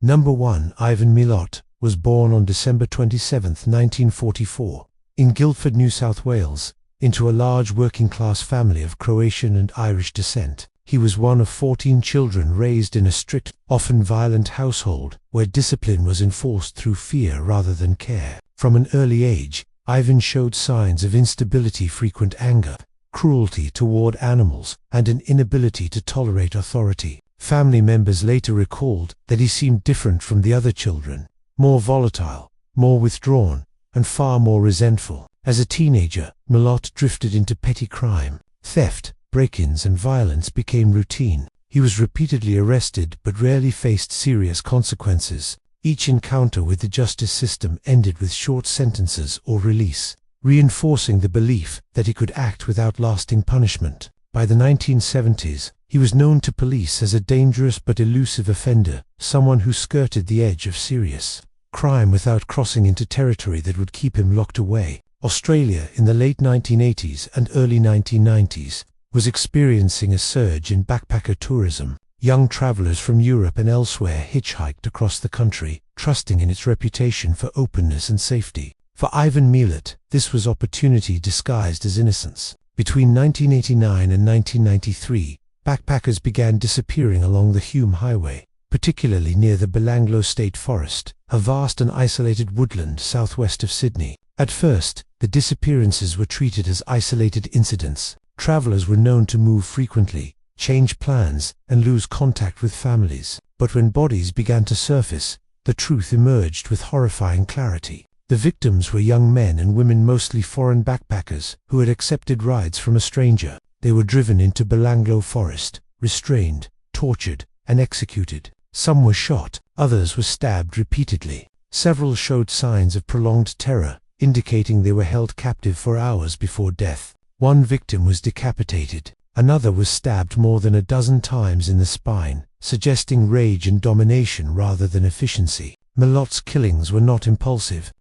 Number 1. Ivan Milat was born on December 27, 1944, in Guildford, New South Wales, into a large working-class family of Croatian and Irish descent. He was one of 14 children raised in a strict, often violent household, where discipline was enforced through fear rather than care. From an early age, Ivan showed signs of instability, frequent anger, cruelty toward animals, and an inability to tolerate authority. Family members later recalled that he seemed different from the other children, more volatile, more withdrawn, and far more resentful. As a teenager, Milat drifted into petty crime. Theft, break-ins, and violence became routine. He was repeatedly arrested but rarely faced serious consequences. Each encounter with the justice system ended with short sentences or release, reinforcing the belief that he could act without lasting punishment. By the 1970s, he was known to police as a dangerous but elusive offender, someone who skirted the edge of serious crime without crossing into territory that would keep him locked away. Australia, in the late 1980s and early 1990s, was experiencing a surge in backpacker tourism. Young travelers from Europe and elsewhere hitchhiked across the country, trusting in its reputation for openness and safety. For Ivan Milat, this was opportunity disguised as innocence. Between 1989 and 1993, backpackers began disappearing along the Hume Highway, particularly near the Belanglo State Forest, a vast and isolated woodland southwest of Sydney. At first, the disappearances were treated as isolated incidents. Travelers were known to move frequently, change plans, and lose contact with families. But when bodies began to surface, the truth emerged with horrifying clarity. The victims were young men and women, mostly foreign backpackers, who had accepted rides from a stranger. They were driven into Belanglo Forest, restrained, tortured, and executed. Some were shot, others were stabbed repeatedly. Several showed signs of prolonged terror, indicating they were held captive for hours before death. One victim was decapitated. Another was stabbed more than a dozen times in the spine, suggesting rage and domination rather than efficiency. Milat's killings were not impulsive.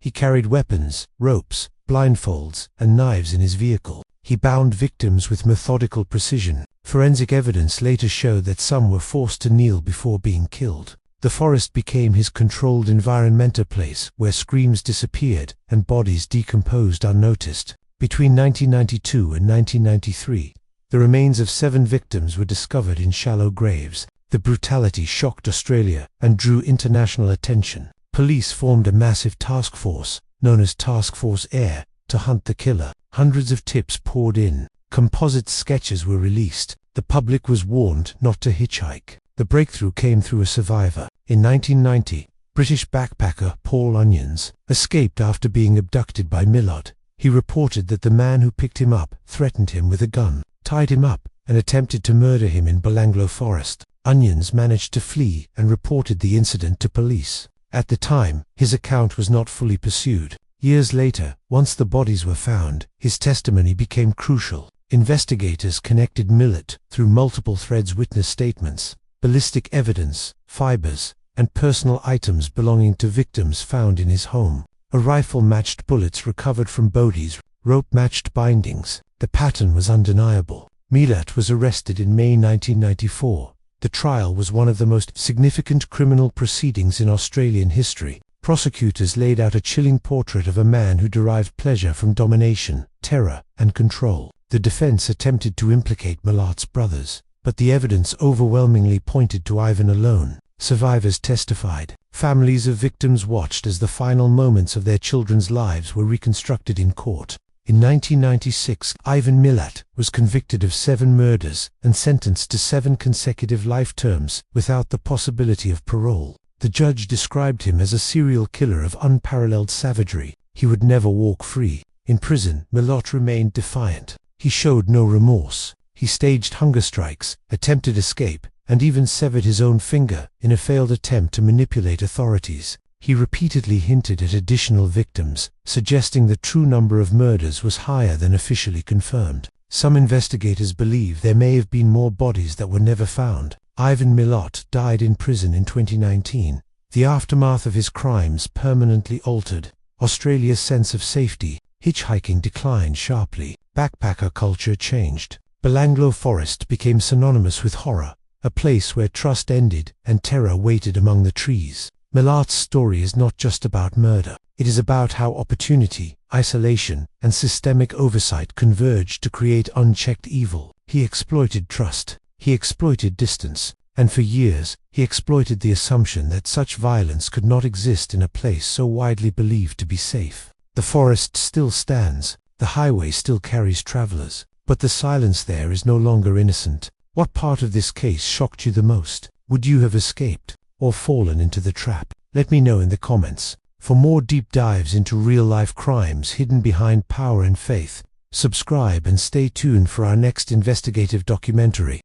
He carried weapons, ropes, blindfolds, and knives in his vehicle. He bound victims with methodical precision. Forensic evidence later showed that some were forced to kneel before being killed. The forest became his controlled environmental place, where screams disappeared and bodies decomposed unnoticed. Between 1992 and 1993, the remains of 7 victims were discovered in shallow graves. The brutality shocked Australia and drew international attention. Police formed a massive task force, known as Task Force Air, to hunt the killer. Hundreds of tips poured in. Composite sketches were released. The public was warned not to hitchhike. The breakthrough came through a survivor. In 1990, British backpacker Paul Onions escaped after being abducted by Milat. He reported that the man who picked him up threatened him with a gun, tied him up, and attempted to murder him in Belanglo Forest. Onions managed to flee and reported the incident to police. At the time, his account was not fully pursued. Years later, once the bodies were found, his testimony became crucial. Investigators connected Milat through multiple threads: witness statements, ballistic evidence, fibers, and personal items belonging to victims found in his home. A rifle matched bullets recovered from bodies, rope matched bindings. The pattern was undeniable. Milat was arrested in May 1994. The trial was one of the most significant criminal proceedings in Australian history. Prosecutors laid out a chilling portrait of a man who derived pleasure from domination, terror, and control. The defense attempted to implicate Milat's brothers, but the evidence overwhelmingly pointed to Ivan alone. Survivors testified. Families of victims watched as the final moments of their children's lives were reconstructed in court. In 1996, Ivan Milat was convicted of 7 murders and sentenced to 7 consecutive life terms without the possibility of parole. The judge described him as a serial killer of unparalleled savagery. He would never walk free. In prison, Milat remained defiant. He showed no remorse. He staged hunger strikes, attempted escape, and even severed his own finger in a failed attempt to manipulate authorities. He repeatedly hinted at additional victims, suggesting the true number of murders was higher than officially confirmed. Some investigators believe there may have been more bodies that were never found. Ivan Milat died in prison in 2019. The aftermath of his crimes permanently altered Australia's sense of safety. Hitchhiking declined sharply. Backpacker culture changed. Belanglo Forest became synonymous with horror, a place where trust ended and terror waited among the trees. Milat's story is not just about murder. It is about how opportunity, isolation, and systemic oversight converged to create unchecked evil. He exploited trust. He exploited distance. And for years, he exploited the assumption that such violence could not exist in a place so widely believed to be safe. The forest still stands. The highway still carries travelers. But the silence there is no longer innocent. What part of this case shocked you the most? Would you have escaped or fallen into the trap? Let me know in the comments. For more deep dives into real-life crimes hidden behind power and faith, subscribe and stay tuned for our next investigative documentary.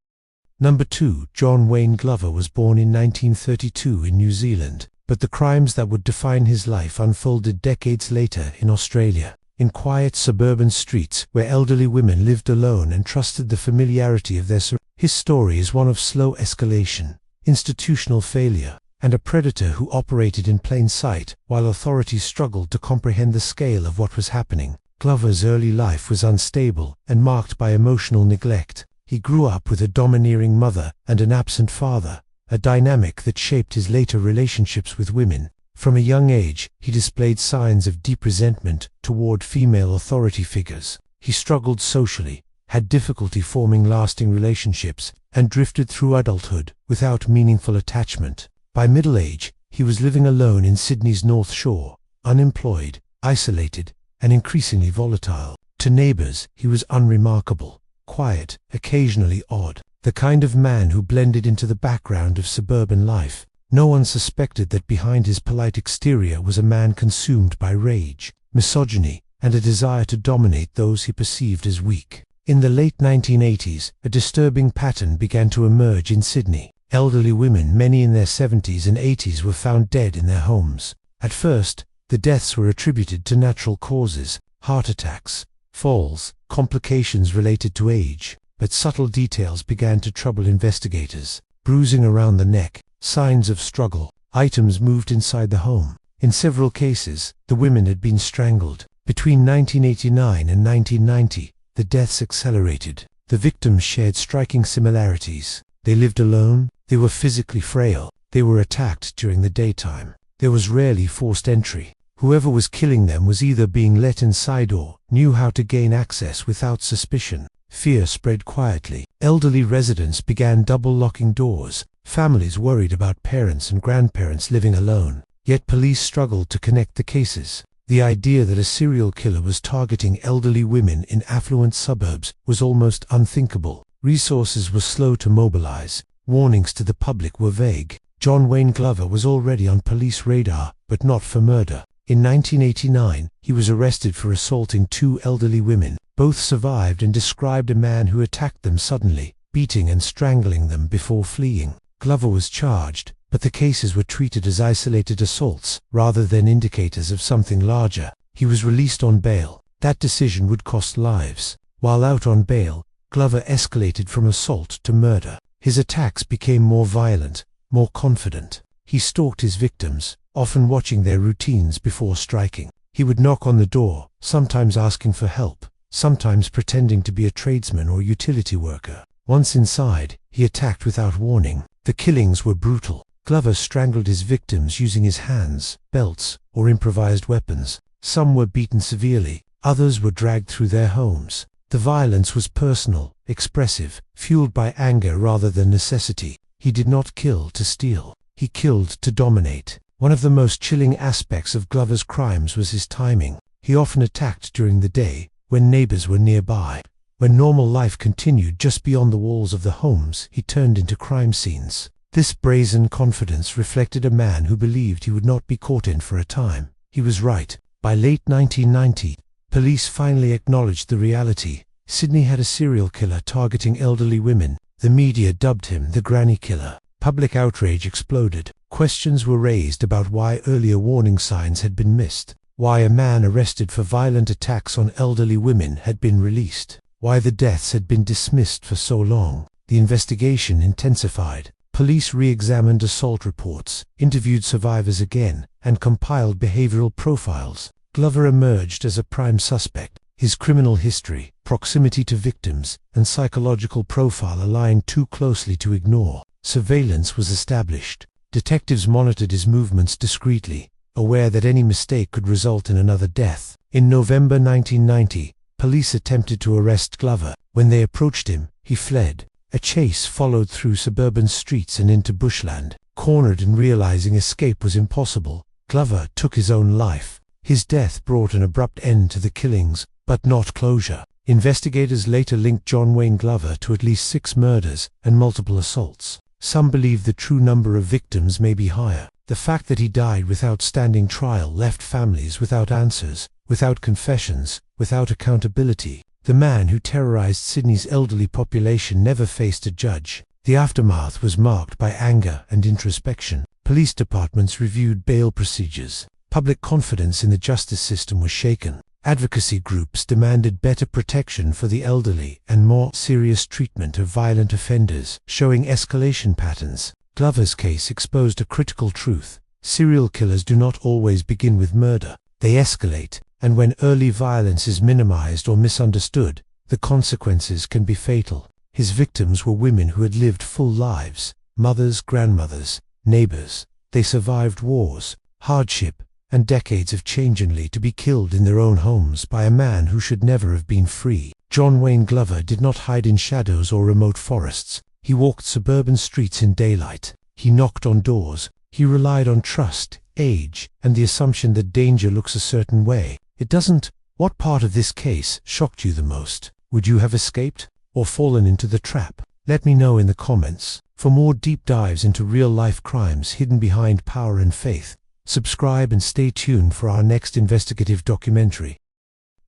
Number 2. John Wayne Glover was born in 1932 in New Zealand, but the crimes that would define his life unfolded decades later in Australia. In quiet suburban streets where elderly women lived alone and trusted the familiarity of their surroundings. His story is one of slow escalation, institutional failure, and a predator who operated in plain sight while authorities struggled to comprehend the scale of what was happening. Glover's early life was unstable and marked by emotional neglect. He grew up with a domineering mother and an absent father, a dynamic that shaped his later relationships with women. From a young age, he displayed signs of deep resentment toward female authority figures. He struggled socially, had difficulty forming lasting relationships, and drifted through adulthood without meaningful attachment. By middle age, he was living alone in Sydney's North Shore, unemployed, isolated, and increasingly volatile. To neighbors, he was unremarkable, quiet, occasionally odd, the kind of man who blended into the background of suburban life. No one suspected that behind his polite exterior was a man consumed by rage, misogyny, and a desire to dominate those he perceived as weak. In the late 1980s, a disturbing pattern began to emerge in Sydney. Elderly women, many in their 70s and 80s, were found dead in their homes. At first, the deaths were attributed to natural causes, heart attacks, falls, complications related to age. But subtle details began to trouble investigators. Bruising around the neck, signs of struggle, items moved inside the home. In several cases, the women had been strangled. Between 1989 and 1990, the deaths accelerated. The victims shared striking similarities. They lived alone, they were physically frail, they were attacked during the daytime. There was rarely forced entry. Whoever was killing them was either being let inside or knew how to gain access without suspicion. Fear spread quietly. Elderly residents began double-locking doors. Families worried about parents and grandparents living alone. Yet police struggled to connect the cases. The idea that a serial killer was targeting elderly women in affluent suburbs was almost unthinkable. Resources were slow to mobilize. Warnings to the public were vague. John Wayne Glover was already on police radar, but not for murder. In 1989, he was arrested for assaulting 2 elderly women. Both survived and described a man who attacked them suddenly, beating and strangling them before fleeing. Glover was charged, but the cases were treated as isolated assaults rather than indicators of something larger. He was released on bail. That decision would cost lives. While out on bail, Glover escalated from assault to murder. His attacks became more violent, more confident. He stalked his victims, often watching their routines before striking. He would knock on the door, sometimes asking for help, sometimes pretending to be a tradesman or utility worker. Once inside, he attacked without warning. The killings were brutal. Glover strangled his victims using his hands, belts, or improvised weapons. Some were beaten severely, others were dragged through their homes. The violence was personal, expressive, fueled by anger rather than necessity. He did not kill to steal. He killed to dominate. One of the most chilling aspects of Glover's crimes was his timing. He often attacked during the day, when neighbors were nearby. When normal life continued just beyond the walls of the homes, he turned into crime scenes. This brazen confidence reflected a man who believed he would not be caught in for a time. He was right. By late 1990, police finally acknowledged the reality. Sydney had a serial killer targeting elderly women. The media dubbed him the Granny Killer. Public outrage exploded. Questions were raised about why earlier warning signs had been missed, why a man arrested for violent attacks on elderly women had been released, why the deaths had been dismissed for so long. The investigation intensified. Police re-examined assault reports, interviewed survivors again, and compiled behavioral profiles. Glover emerged as a prime suspect. His criminal history, proximity to victims, and psychological profile aligned too closely to ignore. Surveillance was established. Detectives monitored his movements discreetly, aware that any mistake could result in another death. In November 1990, police attempted to arrest Glover. When they approached him, he fled. A chase followed through suburban streets and into bushland. Cornered and realizing escape was impossible, Glover took his own life. His death brought an abrupt end to the killings, but not closure. Investigators later linked John Wayne Glover to at least 6 murders and multiple assaults. Some believe the true number of victims may be higher. The fact that he died without standing trial left families without answers, without confessions, without accountability. The man who terrorized Sydney's elderly population never faced a judge. The aftermath was marked by anger and introspection. Police departments reviewed bail procedures. Public confidence in the justice system was shaken. Advocacy groups demanded better protection for the elderly and more serious treatment of violent offenders, showing escalation patterns. Glover's case exposed a critical truth. Serial killers do not always begin with murder. They escalate, and when early violence is minimized or misunderstood, the consequences can be fatal. His victims were women who had lived full lives, mothers, grandmothers, neighbors. They survived wars, hardship, and decades of change only to be killed in their own homes by a man who should never have been free. John Wayne Glover did not hide in shadows or remote forests. He walked suburban streets in daylight. He knocked on doors. He relied on trust, age, and the assumption that danger looks a certain way. It doesn't. What part of this case shocked you the most? Would you have escaped or fallen into the trap? Let me know in the comments. For more deep dives into real-life crimes hidden behind power and faith, subscribe and stay tuned for our next investigative documentary.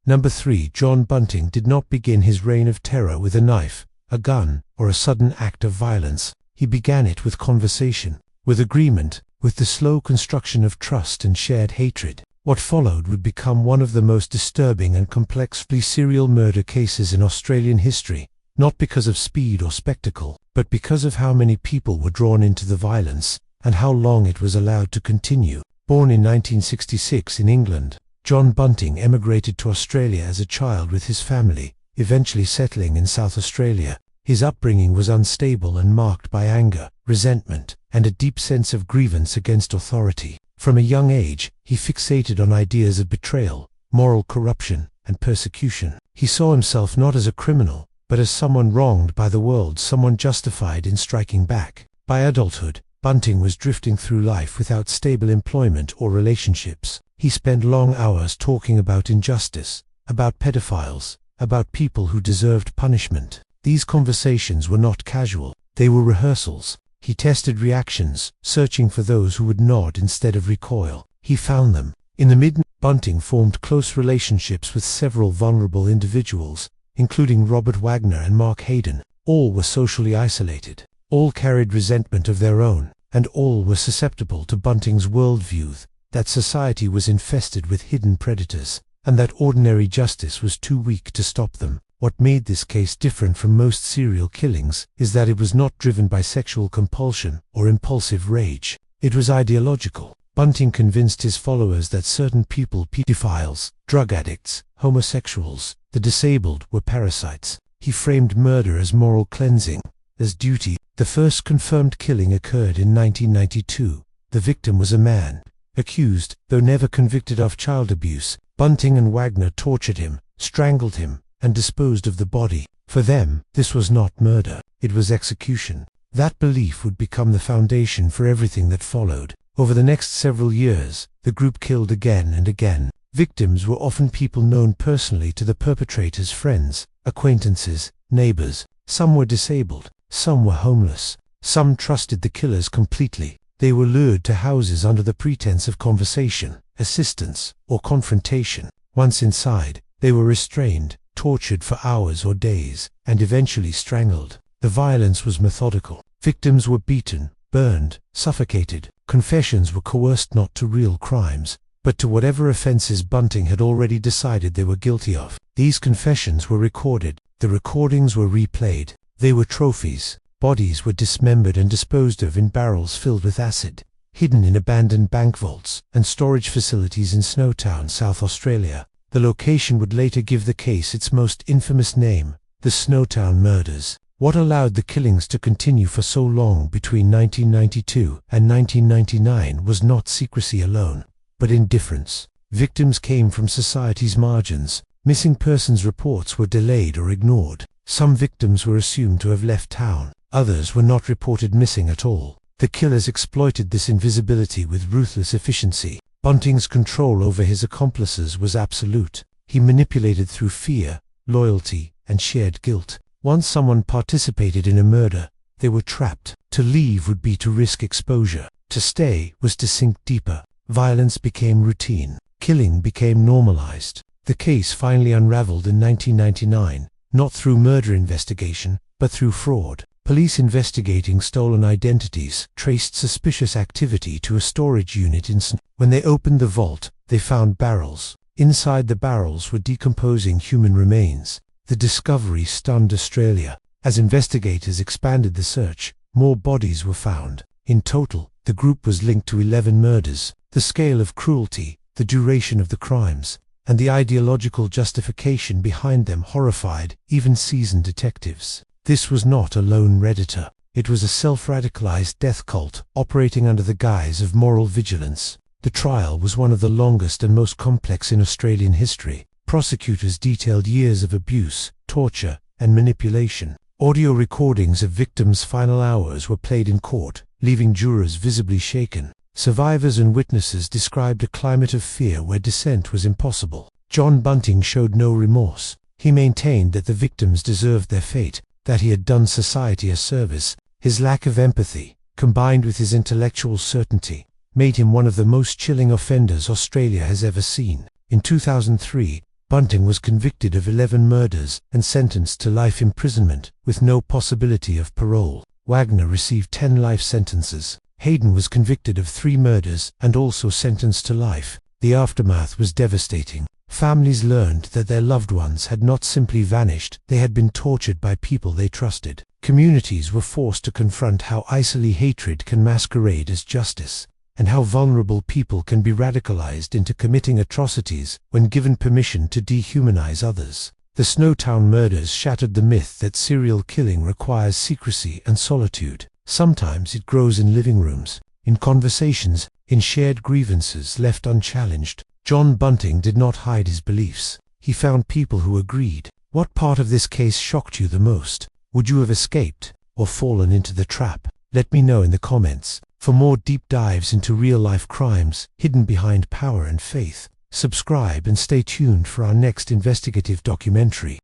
Number 3. John Bunting did not begin his reign of terror with a knife, a gun, or a sudden act of violence. He began it with conversation, with agreement, with the slow construction of trust and shared hatred. What followed would become one of the most disturbing and complex serial murder cases in Australian history, not because of speed or spectacle, but because of how many people were drawn into the violence, and how long it was allowed to continue. Born in 1966 in England, John Bunting emigrated to Australia as a child with his family, eventually settling in South Australia. His upbringing was unstable and marked by anger, resentment, and a deep sense of grievance against authority. From a young age, he fixated on ideas of betrayal, moral corruption, and persecution. He saw himself not as a criminal, but as someone wronged by the world, someone justified in striking back. By adulthood, Bunting was drifting through life without stable employment or relationships. He spent long hours talking about injustice, about pedophiles, about people who deserved punishment. These conversations were not casual, they were rehearsals. He tested reactions, searching for those who would nod instead of recoil. He found them. In the Bunting formed close relationships with several vulnerable individuals, including Robert Wagner and Mark Hayden. All were socially isolated. All carried resentment of their own, and all were susceptible to Bunting's worldview, that society was infested with hidden predators, and that ordinary justice was too weak to stop them. What made this case different from most serial killings is that it was not driven by sexual compulsion or impulsive rage. It was ideological. Bunting convinced his followers that certain people, pedophiles, drug addicts, homosexuals, the disabled, were parasites. He framed murder as moral cleansing, as duty. The first confirmed killing occurred in 1992. The victim was a man, accused, though never convicted of child abuse. Bunting and Wagner tortured him, strangled him, and disposed of the body. For them, this was not murder, it was execution. That belief would become the foundation for everything that followed. Over the next several years, the group killed again and again. Victims were often people known personally to the perpetrators' friends, acquaintances, neighbors. Some were disabled, some were homeless, some trusted the killers completely. They were lured to houses under the pretense of conversation, assistance, or confrontation. Once inside, they were restrained, tortured for hours or days, and eventually strangled. The violence was methodical. Victims were beaten, burned, suffocated. Confessions were coerced not to real crimes, but to whatever offenses Bunting had already decided they were guilty of. These confessions were recorded. The recordings were replayed. They were trophies. Bodies were dismembered and disposed of in barrels filled with acid, hidden in abandoned bank vaults and storage facilities in Snowtown, South Australia. The location would later give the case its most infamous name, the Snowtown murders. What allowed the killings to continue for so long between 1992 and 1999 was not secrecy alone, but indifference. Victims came from society's margins. Missing persons reports were delayed or ignored. Some victims were assumed to have left town. Others were not reported missing at all. The killers exploited this invisibility with ruthless efficiency. Bunting's control over his accomplices was absolute. He manipulated through fear, loyalty, and shared guilt. Once someone participated in a murder, they were trapped. To leave would be to risk exposure. To stay was to sink deeper. Violence became routine. Killing became normalized. The case finally unraveled in 1999, not through murder investigation, but through fraud. Police investigating stolen identities traced suspicious activity to a storage unit in Snowtown. When they opened the vault, they found barrels. Inside the barrels were decomposing human remains. The discovery stunned Australia. As investigators expanded the search, more bodies were found. In total, the group was linked to 11 murders. The scale of cruelty, the duration of the crimes, and the ideological justification behind them horrified even seasoned detectives. This was not a lone redditor. It was a self-radicalized death cult operating under the guise of moral vigilance. The trial was one of the longest and most complex in Australian history. Prosecutors detailed years of abuse, torture, and manipulation. Audio recordings of victims' final hours were played in court, leaving jurors visibly shaken. Survivors and witnesses described a climate of fear where dissent was impossible. John Bunting showed no remorse. He maintained that the victims deserved their fate, that he had done society a service. His lack of empathy, combined with his intellectual certainty, made him one of the most chilling offenders Australia has ever seen. In 2003, Bunting was convicted of 11 murders and sentenced to life imprisonment with no possibility of parole. Wagner received 10 life sentences. Hayden was convicted of 3 murders and also sentenced to life. The aftermath was devastating. Families learned that their loved ones had not simply vanished, they had been tortured by people they trusted. Communities were forced to confront how isolated hatred can masquerade as justice, and how vulnerable people can be radicalized into committing atrocities when given permission to dehumanize others. The Snowtown murders shattered the myth that serial killing requires secrecy and solitude. Sometimes it grows in living rooms, in conversations, in shared grievances left unchallenged. John Bunting did not hide his beliefs. He found people who agreed. What part of this case shocked you the most? Would you have escaped or fallen into the trap? Let me know in the comments. For more deep dives into real-life crimes hidden behind power and faith, subscribe and stay tuned for our next investigative documentary.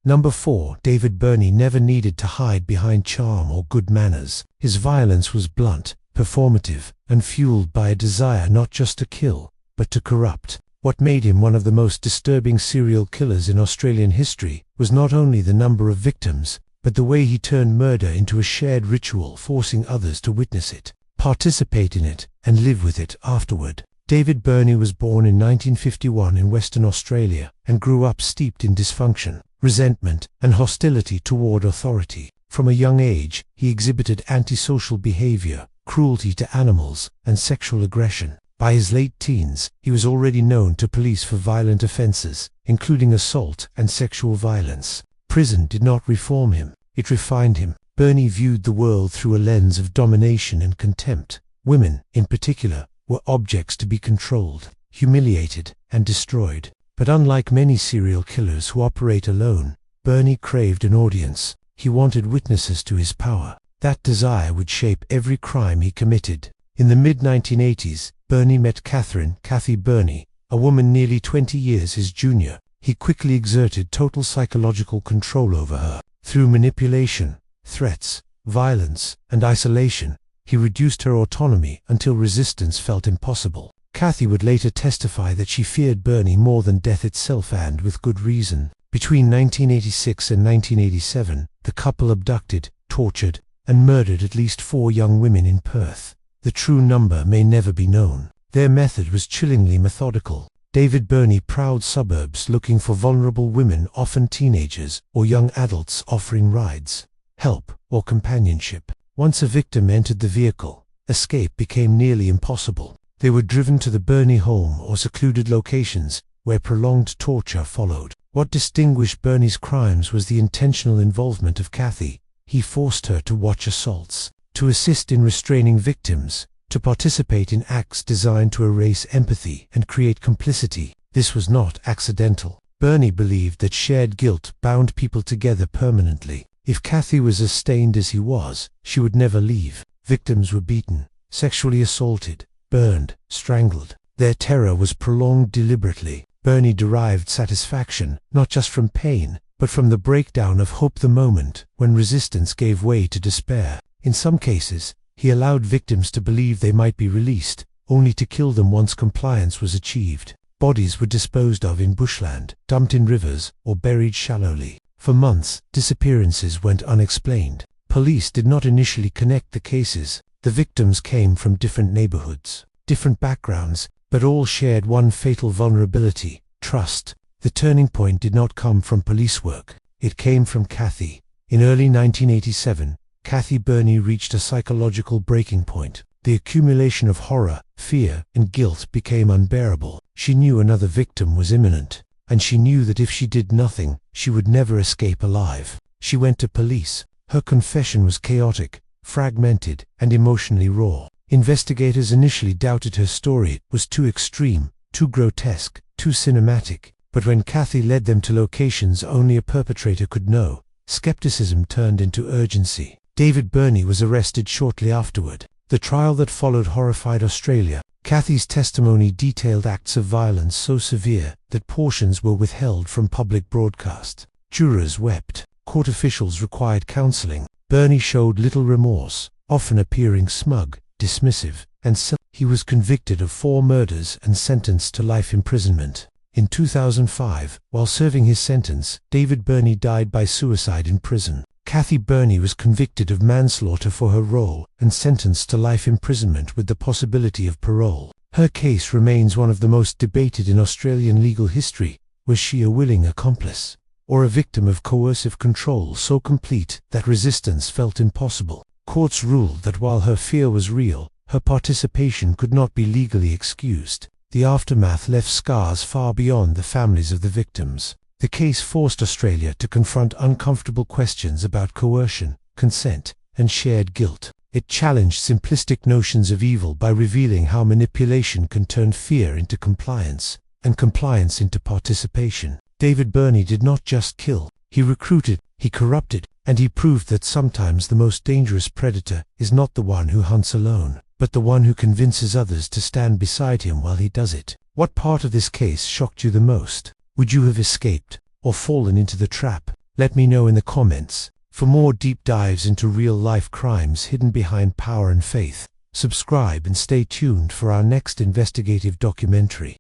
Number 4. David Birnie never needed to hide behind charm or good manners. His violence was blunt, performative, and fueled by a desire not just to kill, but to corrupt. What made him one of the most disturbing serial killers in Australian history was not only the number of victims, but the way he turned murder into a shared ritual, forcing others to witness it, participate in it, and live with it afterward. David Birnie was born in 1951 in Western Australia and grew up steeped in dysfunction, resentment, and hostility toward authority. From a young age, he exhibited antisocial behavior, cruelty to animals, and sexual aggression. By his late teens, he was already known to police for violent offenses, including assault and sexual violence. Prison did not reform him, it refined him. Birnie viewed the world through a lens of domination and contempt. Women, in particular, were objects to be controlled, humiliated, and destroyed. But unlike many serial killers who operate alone, Birnie craved an audience. He wanted witnesses to his power. That desire would shape every crime he committed. In the mid-1980s, Birnie met Kathy Birnie, a woman nearly 20 years his junior. He quickly exerted total psychological control over her. Through manipulation, threats, violence, and isolation, he reduced her autonomy until resistance felt impossible. Kathy would later testify that she feared Birnie more than death itself, and with good reason. Between 1986 and 1987, the couple abducted, tortured, and murdered at least 4 young women in Perth. The true number may never be known. Their method was chillingly methodical. David Birnie prowled suburbs looking for vulnerable women, often teenagers or young adults, offering rides, help, or companionship. Once a victim entered the vehicle, escape became nearly impossible. They were driven to the Birnie home or secluded locations where prolonged torture followed. What distinguished Birnie's crimes was the intentional involvement of Kathy. He forced her to watch assaults, to assist in restraining victims, to participate in acts designed to erase empathy and create complicity. This was not accidental. Birnie believed that shared guilt bound people together permanently. If Kathy was as stained as he was, she would never leave. Victims were beaten, sexually assaulted, burned, strangled. Their terror was prolonged deliberately. Birnie derived satisfaction, not just from pain, but from the breakdown of hope, the moment when resistance gave way to despair. In some cases, he allowed victims to believe they might be released, only to kill them once compliance was achieved. Bodies were disposed of in bushland, dumped in rivers, or buried shallowly. For months, disappearances went unexplained. Police did not initially connect the cases. The victims came from different neighborhoods, different backgrounds, but all shared one fatal vulnerability: trust. The turning point did not come from police work. It came from Kathy. In early 1987, Kathy Birnie reached a psychological breaking point. The accumulation of horror, fear, and guilt became unbearable. She knew another victim was imminent, and she knew that if she did nothing, she would never escape alive. She went to police. Her confession was chaotic, fragmented, and emotionally raw. Investigators initially doubted her story. It was too extreme, too grotesque, too cinematic. But when Kathy led them to locations only a perpetrator could know, skepticism turned into urgency. David Birnie was arrested shortly afterward. The trial that followed horrified Australia. Kathy's testimony detailed acts of violence so severe that portions were withheld from public broadcast. Jurors wept. Court officials required counseling. Birnie showed little remorse, often appearing smug, dismissive, and he was convicted of 4 murders and sentenced to life imprisonment. In 2005, while serving his sentence, David Birnie died by suicide in prison. Kathy Birnie was convicted of manslaughter for her role and sentenced to life imprisonment with the possibility of parole. Her case remains one of the most debated in Australian legal history. Was she a willing accomplice, or a victim of coercive control so complete that resistance felt impossible? Courts ruled that while her fear was real, her participation could not be legally excused. The aftermath left scars far beyond the families of the victims. The case forced Australia to confront uncomfortable questions about coercion, consent, and shared guilt. It challenged simplistic notions of evil by revealing how manipulation can turn fear into compliance, and compliance into participation. David Birnie did not just kill. He recruited, he corrupted, and he proved that sometimes the most dangerous predator is not the one who hunts alone, but the one who convinces others to stand beside him while he does it. What part of this case shocked you the most? Would you have escaped, or fallen into the trap? Let me know in the comments. For more deep dives into real-life crimes hidden behind power and faith, subscribe and stay tuned for our next investigative documentary.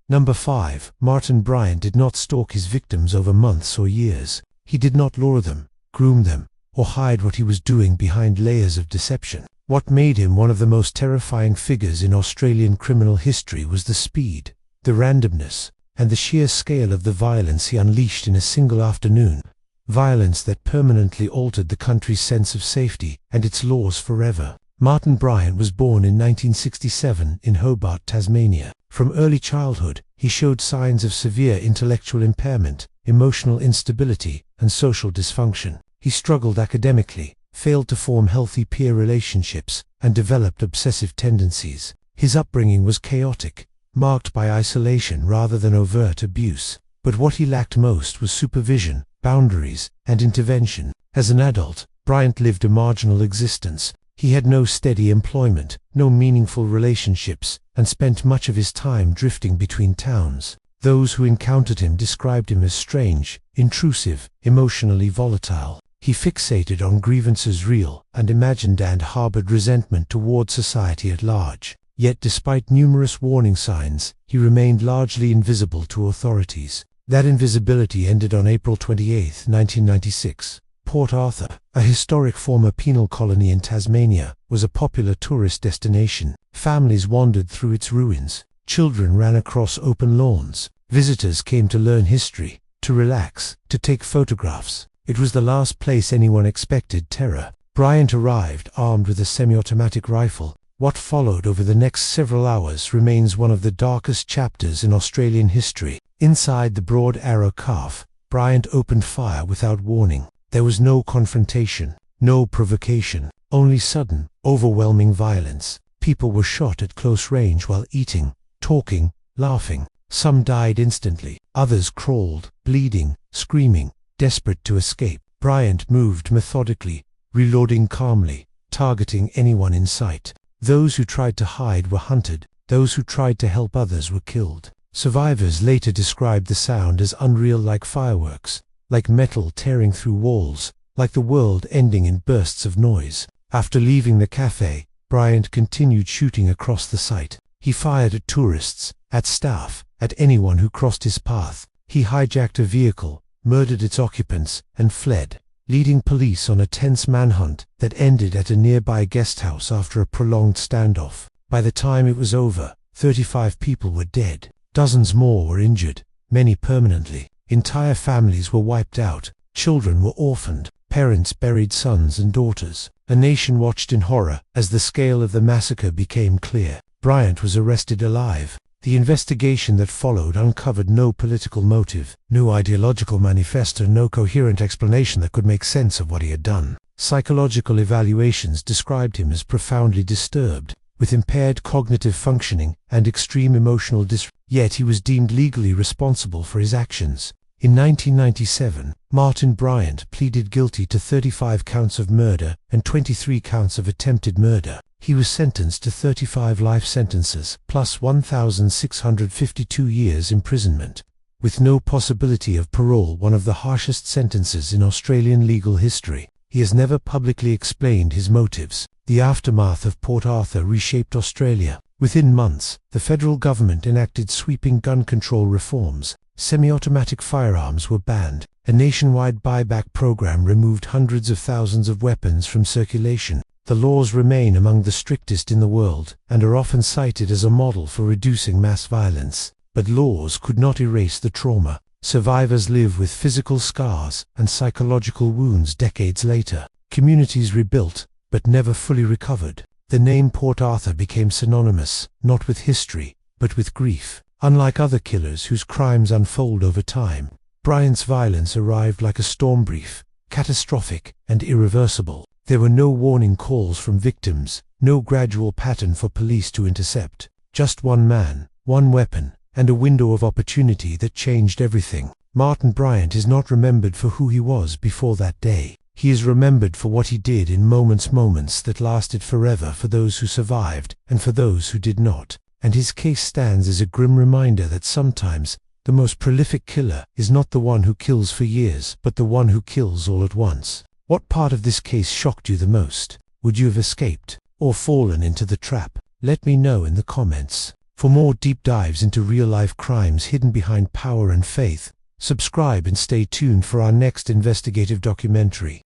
Number 5. Martin Bryant did not stalk his victims over months or years. He did not lure them, groom them, or hide what he was doing behind layers of deception. What made him one of the most terrifying figures in Australian criminal history was the speed, the randomness, and the sheer scale of the violence he unleashed in a single afternoon. Violence that permanently altered the country's sense of safety and its laws forever. Martin Bryant was born in 1967 in Hobart, Tasmania. From early childhood, he showed signs of severe intellectual impairment, emotional instability, and social dysfunction. He struggled academically, failed to form healthy peer relationships, and developed obsessive tendencies. His upbringing was chaotic, marked by isolation rather than overt abuse. But what he lacked most was supervision, boundaries, and intervention. As an adult, Bryant lived a marginal existence. He had no steady employment, no meaningful relationships, and spent much of his time drifting between towns. Those who encountered him described him as strange, intrusive, emotionally volatile. He fixated on grievances real and imagined and harbored resentment toward society at large. Yet despite numerous warning signs, he remained largely invisible to authorities. That invisibility ended on April 28, 1996. Port Arthur, a historic former penal colony in Tasmania, was a popular tourist destination. Families wandered through its ruins. Children ran across open lawns. Visitors came to learn history, to relax, to take photographs. It was the last place anyone expected terror. Bryant arrived armed with a semi-automatic rifle. What followed over the next several hours remains one of the darkest chapters in Australian history. Inside the Broad Arrow calf, Bryant opened fire without warning. There was no confrontation, no provocation, only sudden, overwhelming violence. People were shot at close range while eating, talking, laughing. Some died instantly, others crawled, bleeding, screaming, desperate to escape. Bryant moved methodically, reloading calmly, targeting anyone in sight. Those who tried to hide were hunted, those who tried to help others were killed. Survivors later described the sound as unreal, like fireworks, like metal tearing through walls, like the world ending in bursts of noise. After leaving the cafe, Bryant continued shooting across the site. He fired at tourists, at staff, at anyone who crossed his path. He hijacked a vehicle, murdered its occupants, and fled, leading police on a tense manhunt that ended at a nearby guest house after a prolonged standoff. By the time it was over, 35 people were dead. Dozens more were injured, many permanently. Entire families were wiped out. Children were orphaned. Parents buried sons and daughters. A nation watched in horror as the scale of the massacre became clear. Bryant was arrested alive. The investigation that followed uncovered no political motive, no ideological manifesto, no coherent explanation that could make sense of what he had done. Psychological evaluations described him as profoundly disturbed, with impaired cognitive functioning and extreme emotional yet he was deemed legally responsible for his actions. In 1997, Martin Bryant pleaded guilty to 35 counts of murder and 23 counts of attempted murder. He was sentenced to 35 life sentences, plus 1,652 years imprisonment, with no possibility of parole, one of the harshest sentences in Australian legal history. He has never publicly explained his motives. The aftermath of Port Arthur reshaped Australia. Within months, the federal government enacted sweeping gun control reforms. Semi-automatic firearms were banned. A nationwide buyback program removed hundreds of thousands of weapons from circulation. The laws remain among the strictest in the world and are often cited as a model for reducing mass violence. But laws could not erase the trauma. Survivors live with physical scars and psychological wounds decades later. Communities rebuilt, but never fully recovered. The name Port Arthur became synonymous, not with history, but with grief. Unlike other killers whose crimes unfold over time, Bryant's violence arrived like a storm brief, catastrophic and irreversible. There were no warning calls from victims, no gradual pattern for police to intercept. Just one man, one weapon, and a window of opportunity that changed everything. Martin Bryant is not remembered for who he was before that day. He is remembered for what he did in moments that lasted forever for those who survived and for those who did not. And his case stands as a grim reminder that sometimes the most prolific killer is not the one who kills for years, but the one who kills all at once. What part of this case shocked you the most? Would you have escaped or fallen into the trap? Let me know in the comments. For more deep dives into real-life crimes hidden behind power and faith, subscribe and stay tuned for our next investigative documentary.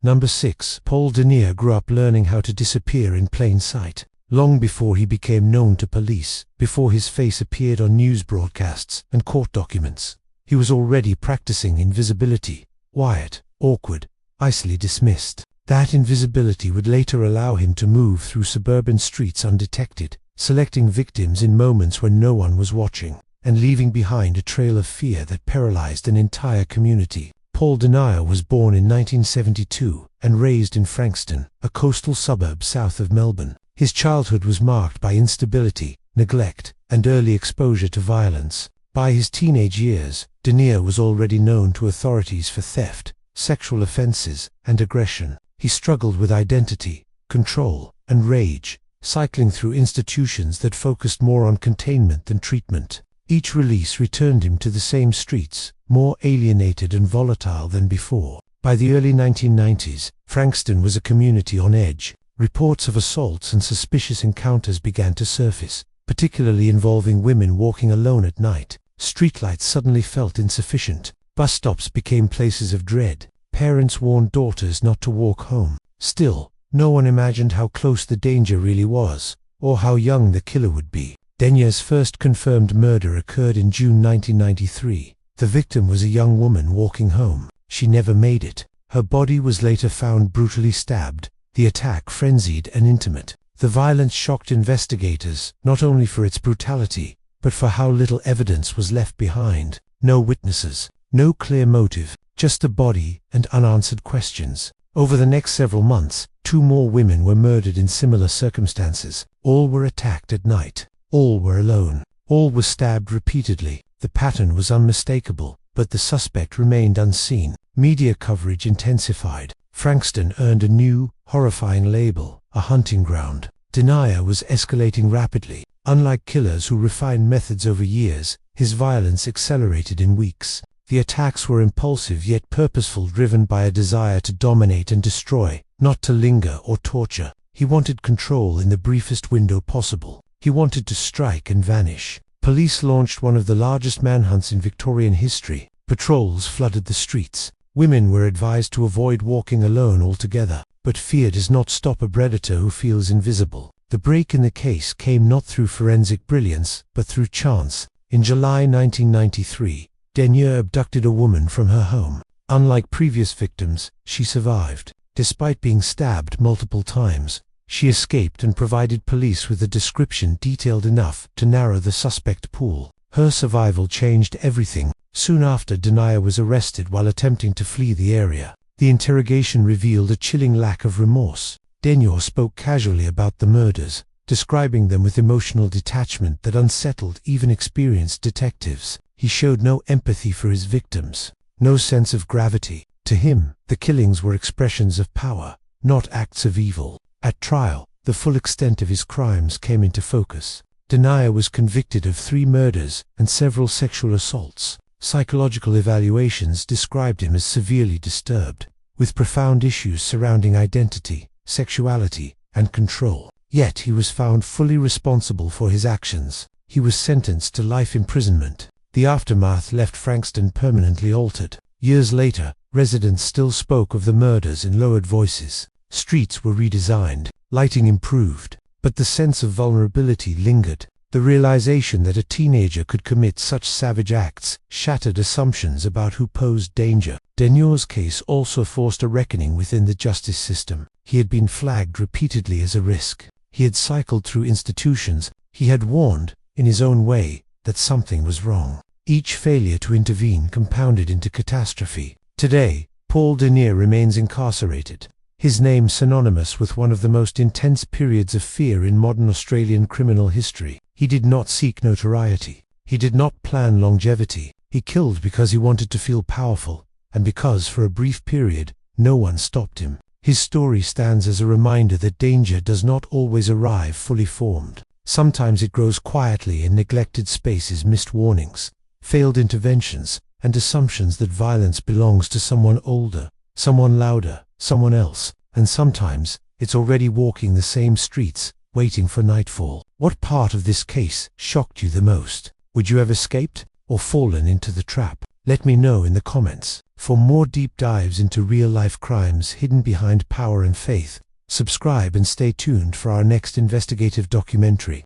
Number 6. Paul Denier grew up learning how to disappear in plain sight. Long before he became known to police, before his face appeared on news broadcasts and court documents, he was already practicing invisibility. Quiet, awkward, icily dismissed. That invisibility would later allow him to move through suburban streets undetected, selecting victims in moments when no one was watching, and leaving behind a trail of fear that paralyzed an entire community. Paul Denier was born in 1972 and raised in Frankston, a coastal suburb south of Melbourne. His childhood was marked by instability, neglect, and early exposure to violence. By his teenage years, Denier was already known to authorities for theft, sexual offenses, and aggression. He struggled with identity, control, and rage, cycling through institutions that focused more on containment than treatment. Each release returned him to the same streets, more alienated and volatile than before. By the early 1990s, Frankston was a community on edge. Reports of assaults and suspicious encounters began to surface, particularly involving women walking alone at night. Streetlights suddenly felt insufficient. Bus stops became places of dread. Parents warned daughters not to walk home. Still, no one imagined how close the danger really was, or how young the killer would be. Denier's first confirmed murder occurred in June 1993. The victim was a young woman walking home. She never made it. Her body was later found brutally stabbed. The attack frenzied and intimate. The violence shocked investigators, not only for its brutality, but for how little evidence was left behind. No witnesses, no clear motive, just a body and unanswered questions. Over the next several months, 2 more women were murdered in similar circumstances. All were attacked at night. All were alone. All were stabbed repeatedly. The pattern was unmistakable, but the suspect remained unseen. Media coverage intensified. Frankston earned a new, horrifying label, a hunting ground. Denial was escalating rapidly. Unlike killers who refined methods over years, his violence accelerated in weeks. The attacks were impulsive yet purposeful, driven by a desire to dominate and destroy, not to linger or torture. He wanted control in the briefest window possible. He wanted to strike and vanish. Police launched one of the largest manhunts in Victorian history. Patrols flooded the streets. Women were advised to avoid walking alone altogether. But fear does not stop a predator who feels invisible. The break in the case came not through forensic brilliance, but through chance. In July 1993, Denier abducted a woman from her home. Unlike previous victims, she survived. Despite being stabbed multiple times, she escaped and provided police with a description detailed enough to narrow the suspect pool. Her survival changed everything. Soon after, Denier was arrested while attempting to flee the area. The interrogation revealed a chilling lack of remorse. Denier spoke casually about the murders, describing them with emotional detachment that unsettled even experienced detectives. He showed no empathy for his victims, no sense of gravity. To him, the killings were expressions of power, not acts of evil. At trial, the full extent of his crimes came into focus. Denier was convicted of 3 murders and several sexual assaults. Psychological evaluations described him as severely disturbed, with profound issues surrounding identity, sexuality, and control. Yet he was found fully responsible for his actions. He was sentenced to life imprisonment. The aftermath left Frankston permanently altered. Years later, residents still spoke of the murders in lowered voices. Streets were redesigned, lighting improved, but the sense of vulnerability lingered. The realization that a teenager could commit such savage acts shattered assumptions about who posed danger. Denier's case also forced a reckoning within the justice system. He had been flagged repeatedly as a risk. He had cycled through institutions. He had warned, in his own way, that something was wrong. Each failure to intervene compounded into catastrophe. Today, Paul Denier remains incarcerated, his name synonymous with one of the most intense periods of fear in modern Australian criminal history. He did not seek notoriety. He did not plan longevity. He killed because he wanted to feel powerful, and because, for a brief period, no one stopped him. His story stands as a reminder that danger does not always arrive fully formed. Sometimes it grows quietly in neglected spaces, missed warnings, failed interventions, and assumptions that violence belongs to someone older, someone louder, someone else, and sometimes it's already walking the same streets, waiting for nightfall. What part of this case shocked you the most? Would you have escaped or fallen into the trap? Let me know in the comments. For more deep dives into real-life crimes hidden behind power and faith, subscribe and stay tuned for our next investigative documentary.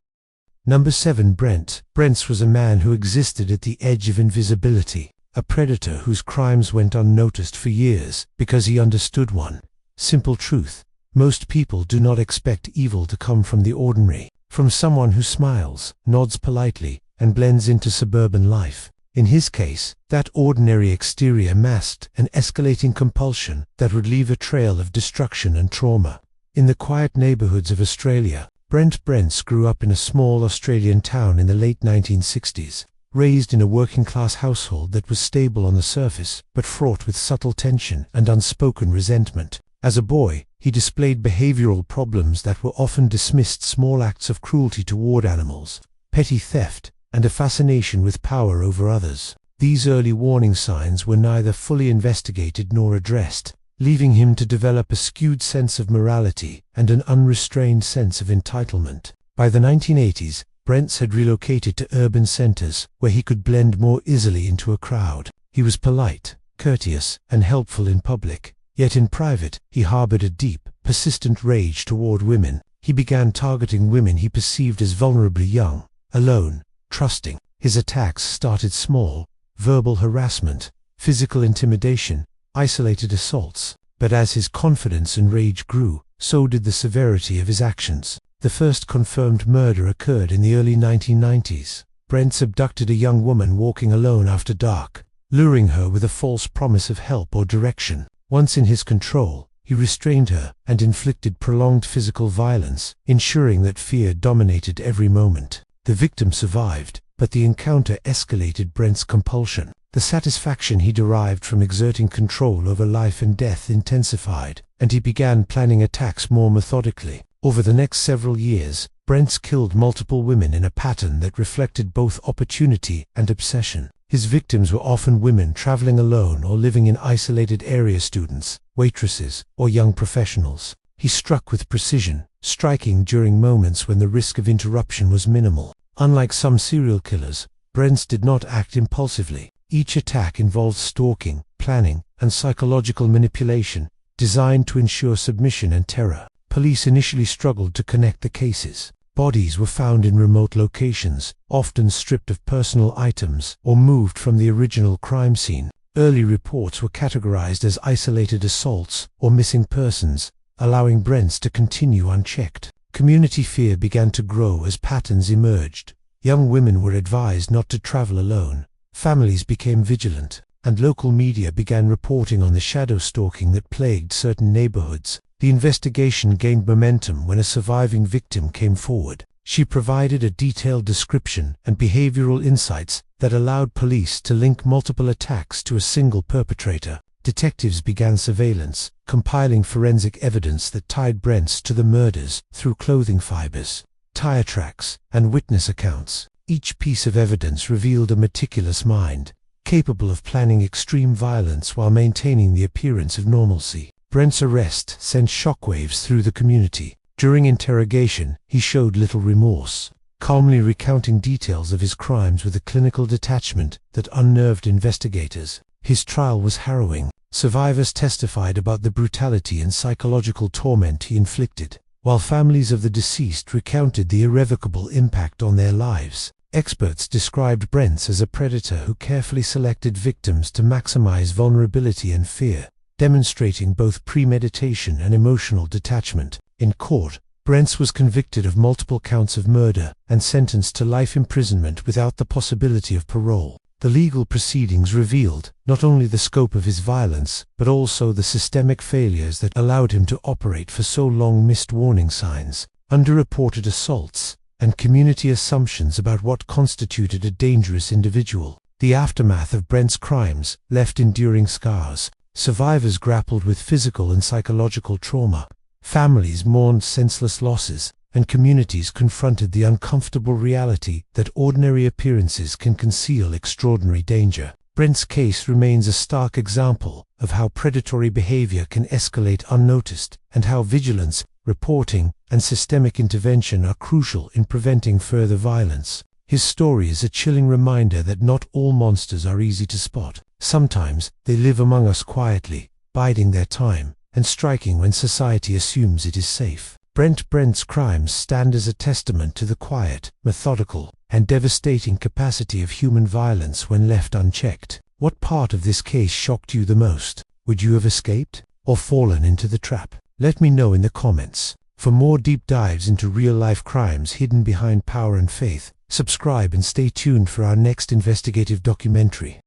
Number 7. Brent Brents was a man who existed at the edge of invisibility, a predator whose crimes went unnoticed for years because he understood one simple truth: most people do not expect evil to come from the ordinary, from someone who smiles, nods politely, and blends into suburban life. In his case, that ordinary exterior masked an escalating compulsion that would leave a trail of destruction and trauma. In the quiet neighborhoods of Australia, Brent Brents grew up in a small Australian town in the late 1960s, raised in a working-class household that was stable on the surface, but fraught with subtle tension and unspoken resentment. As a boy, he displayed behavioral problems that were often dismissed: small acts of cruelty toward animals, petty theft, and a fascination with power over others. These early warning signs were neither fully investigated nor addressed, leaving him to develop a skewed sense of morality and an unrestrained sense of entitlement. By the 1980s, Brents had relocated to urban centers where he could blend more easily into a crowd. He was polite, courteous, and helpful in public, yet in private, he harbored a deep, persistent rage toward women. He began targeting women he perceived as vulnerably young, alone, trusting. His attacks started small: verbal harassment, physical intimidation, isolated assaults. But as his confidence and rage grew, so did the severity of his actions. The first confirmed murder occurred in the early 1990s. Brents abducted a young woman walking alone after dark, luring her with a false promise of help or direction. Once in his control, he restrained her and inflicted prolonged physical violence, ensuring that fear dominated every moment. The victim survived, but the encounter escalated Brent's compulsion. The satisfaction he derived from exerting control over life and death intensified, and he began planning attacks more methodically. Over the next several years, Brents killed multiple women in a pattern that reflected both opportunity and obsession. His victims were often women traveling alone or living in isolated areas, students, waitresses, or young professionals. He struck with precision, striking during moments when the risk of interruption was minimal. Unlike some serial killers, Brents did not act impulsively. Each attack involved stalking, planning, and psychological manipulation, designed to ensure submission and terror. Police initially struggled to connect the cases. Bodies were found in remote locations, often stripped of personal items or moved from the original crime scene. Early reports were categorized as isolated assaults or missing persons, allowing Brents to continue unchecked. Community fear began to grow as patterns emerged. Young women were advised not to travel alone. Families became vigilant, and local media began reporting on the shadow stalking that plagued certain neighborhoods. The investigation gained momentum when a surviving victim came forward. She provided a detailed description and behavioral insights that allowed police to link multiple attacks to a single perpetrator. Detectives began surveillance, compiling forensic evidence that tied Brents to the murders through clothing fibers, tire tracks, and witness accounts. Each piece of evidence revealed a meticulous mind, capable of planning extreme violence while maintaining the appearance of normalcy. Brent's arrest sent shockwaves through the community. During interrogation, he showed little remorse, calmly recounting details of his crimes with a clinical detachment that unnerved investigators. His trial was harrowing. Survivors testified about the brutality and psychological torment he inflicted, while families of the deceased recounted the irrevocable impact on their lives. Experts described Brents as a predator who carefully selected victims to maximize vulnerability and fear, demonstrating both premeditation and emotional detachment. In court, Brents was convicted of multiple counts of murder and sentenced to life imprisonment without the possibility of parole. The legal proceedings revealed not only the scope of his violence, but also the systemic failures that allowed him to operate for so long. Missed warning signs, underreported assaults, and community assumptions about what constituted a dangerous individual. The aftermath of Brent's crimes left enduring scars. Survivors grappled with physical and psychological trauma. Families mourned senseless losses, and communities confronted the uncomfortable reality that ordinary appearances can conceal extraordinary danger. Brent's case remains a stark example of how predatory behavior can escalate unnoticed, and how vigilance, reporting, and systemic intervention are crucial in preventing further violence. His story is a chilling reminder that not all monsters are easy to spot. Sometimes they live among us quietly, biding their time, and striking when society assumes it is safe. Brent Brents' crimes stand as a testament to the quiet, methodical, and devastating capacity of human violence when left unchecked. What part of this case shocked you the most? Would you have escaped, or fallen into the trap? Let me know in the comments. For more deep dives into real-life crimes hidden behind power and faith, subscribe and stay tuned for our next investigative documentary.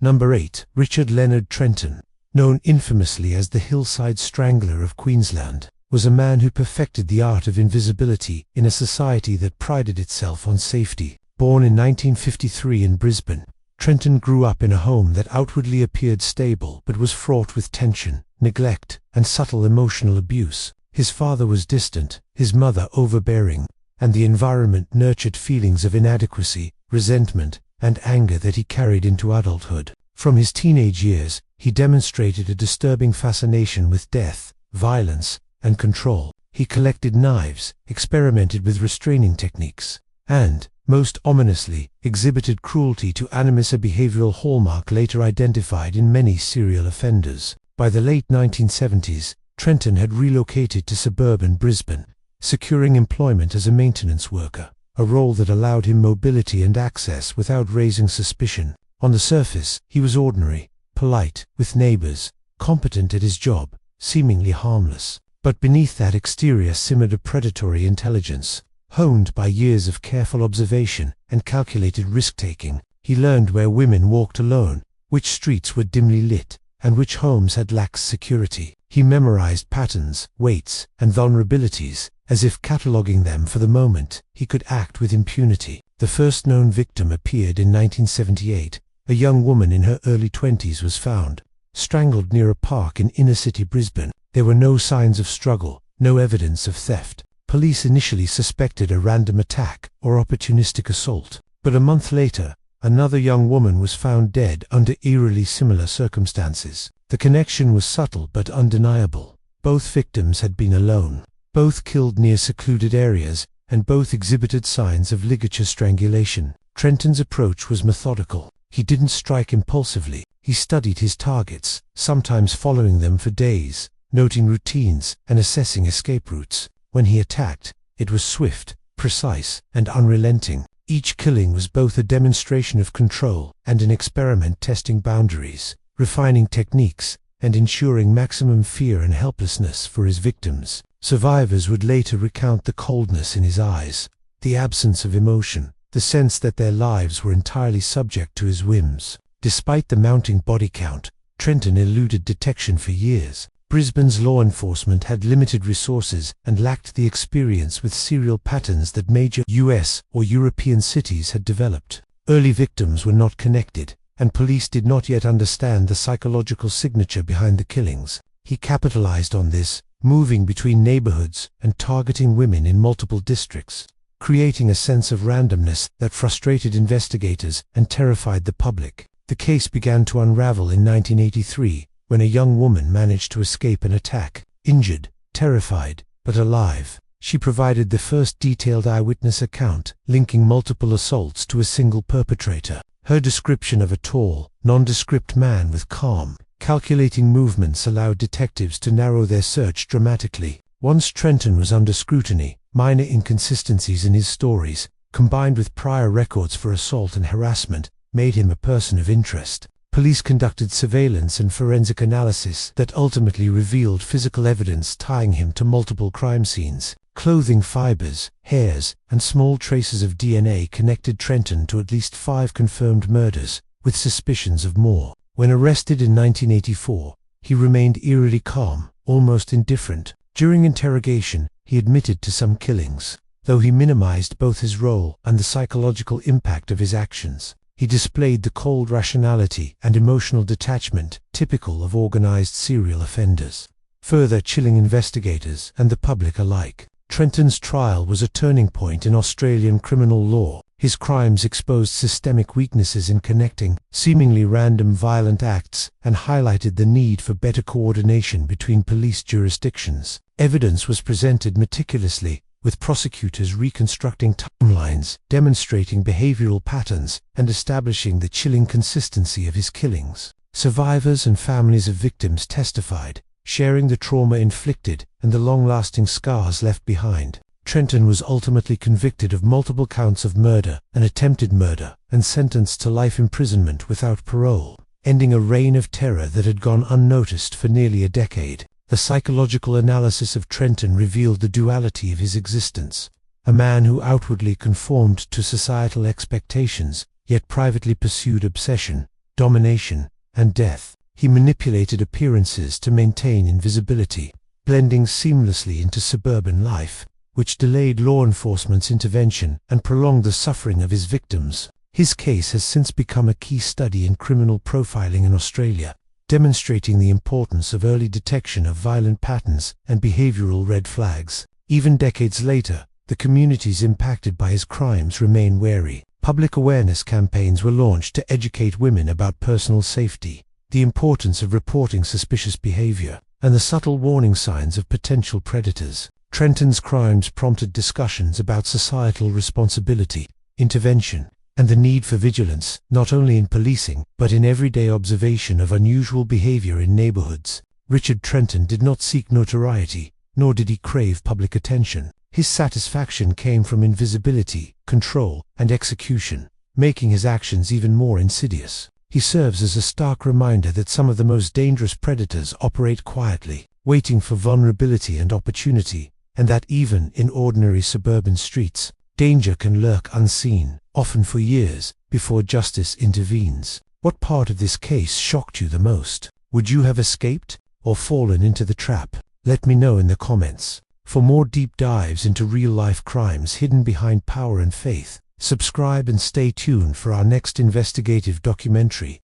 Number 8. Richard Leonard Trenton, known infamously as the Hillside Strangler of Queensland, was a man who perfected the art of invisibility in a society that prided itself on safety. Born in 1953 in Brisbane, Trenton grew up in a home that outwardly appeared stable but was fraught with tension, neglect, and subtle emotional abuse. His father was distant, his mother overbearing, and the environment nurtured feelings of inadequacy, resentment, and anger that he carried into adulthood. From his teenage years, he demonstrated a disturbing fascination with death, violence, and control. He collected knives, experimented with restraining techniques, and, most ominously, exhibited cruelty to animus, a behavioral hallmark later identified in many serial offenders. By the late 1970s, Trenton had relocated to suburban Brisbane, securing employment as a maintenance worker, a role that allowed him mobility and access without raising suspicion. On the surface, he was ordinary, polite, with neighbors, competent at his job, seemingly harmless. But beneath that exterior simmered a predatory intelligence, Honed by years of careful observation and calculated risk-taking, he learned where women walked alone, which streets were dimly lit, and which homes had lax security. He memorized patterns, weights, and vulnerabilities, as if cataloging them for the moment he could act with impunity. The first known victim appeared in 1978. A young woman in her early 20s was found, strangled near a park in inner-city Brisbane. There were no signs of struggle, no evidence of theft. Police initially suspected a random attack or opportunistic assault, but a month later, another young woman was found dead under eerily similar circumstances. The connection was subtle but undeniable. Both victims had been alone, both killed near secluded areas, and both exhibited signs of ligature strangulation. Trenton's approach was methodical. He didn't strike impulsively. He studied his targets, sometimes following them for days, noting routines and assessing escape routes. When he attacked, it was swift, precise, and unrelenting. Each killing was both a demonstration of control and an experiment testing boundaries, refining techniques, and ensuring maximum fear and helplessness for his victims. Survivors would later recount the coldness in his eyes, the absence of emotion, the sense that their lives were entirely subject to his whims. Despite the mounting body count, Trenton eluded detection for years. Brisbane's law enforcement had limited resources and lacked the experience with serial patterns that major US or European cities had developed. Early victims were not connected, and police did not yet understand the psychological signature behind the killings. He capitalized on this, moving between neighborhoods and targeting women in multiple districts, creating a sense of randomness that frustrated investigators and terrified the public. The case began to unravel in 1983, when a young woman managed to escape an attack. Injured, terrified, but alive, she provided the first detailed eyewitness account, linking multiple assaults to a single perpetrator. Her description of a tall, nondescript man with calm, calculating movements allowed detectives to narrow their search dramatically. Once Trenton was under scrutiny, minor inconsistencies in his stories, combined with prior records for assault and harassment, made him a person of interest. Police conducted surveillance and forensic analysis that ultimately revealed physical evidence tying him to multiple crime scenes. Clothing fibers, hairs, and small traces of DNA connected Trenton to at least 5 confirmed murders, with suspicions of more. When arrested in 1984, he remained eerily calm, almost indifferent. During interrogation, he admitted to some killings, though he minimized both his role and the psychological impact of his actions. He displayed the cold rationality and emotional detachment typical of organized serial offenders, further chilling investigators and the public alike. Trenton's trial was a turning point in Australian criminal law. His crimes exposed systemic weaknesses in connecting seemingly random violent acts and highlighted the need for better coordination between police jurisdictions. Evidence was presented meticulously, with prosecutors reconstructing timelines, demonstrating behavioral patterns, and establishing the chilling consistency of his killings. Survivors and families of victims testified, sharing the trauma inflicted and the long-lasting scars left behind. Trenton was ultimately convicted of multiple counts of murder and attempted murder, and sentenced to life imprisonment without parole, ending a reign of terror that had gone unnoticed for nearly a decade. The psychological analysis of Trenton revealed the duality of his existence. A man who outwardly conformed to societal expectations, yet privately pursued obsession, domination, and death. He manipulated appearances to maintain invisibility, blending seamlessly into suburban life, which delayed law enforcement's intervention and prolonged the suffering of his victims. His case has since become a key study in criminal profiling in Australia, demonstrating the importance of early detection of violent patterns and behavioral red flags. Even decades later, the communities impacted by his crimes remain wary. Public awareness campaigns were launched to educate women about personal safety, the importance of reporting suspicious behavior, and the subtle warning signs of potential predators. Trenton's crimes prompted discussions about societal responsibility, intervention, and the need for vigilance, not only in policing, but in everyday observation of unusual behavior in neighborhoods. Richard Trenton did not seek notoriety, nor did he crave public attention. His satisfaction came from invisibility, control, and execution, making his actions even more insidious. He serves as a stark reminder that some of the most dangerous predators operate quietly, waiting for vulnerability and opportunity and that even in ordinary suburban streets, danger can lurk unseen, often for years, before justice intervenes. What part of this case shocked you the most? Would you have escaped or fallen into the trap? Let me know in the comments. For more deep dives into real-life crimes hidden behind power and faith, subscribe and stay tuned for our next investigative documentary.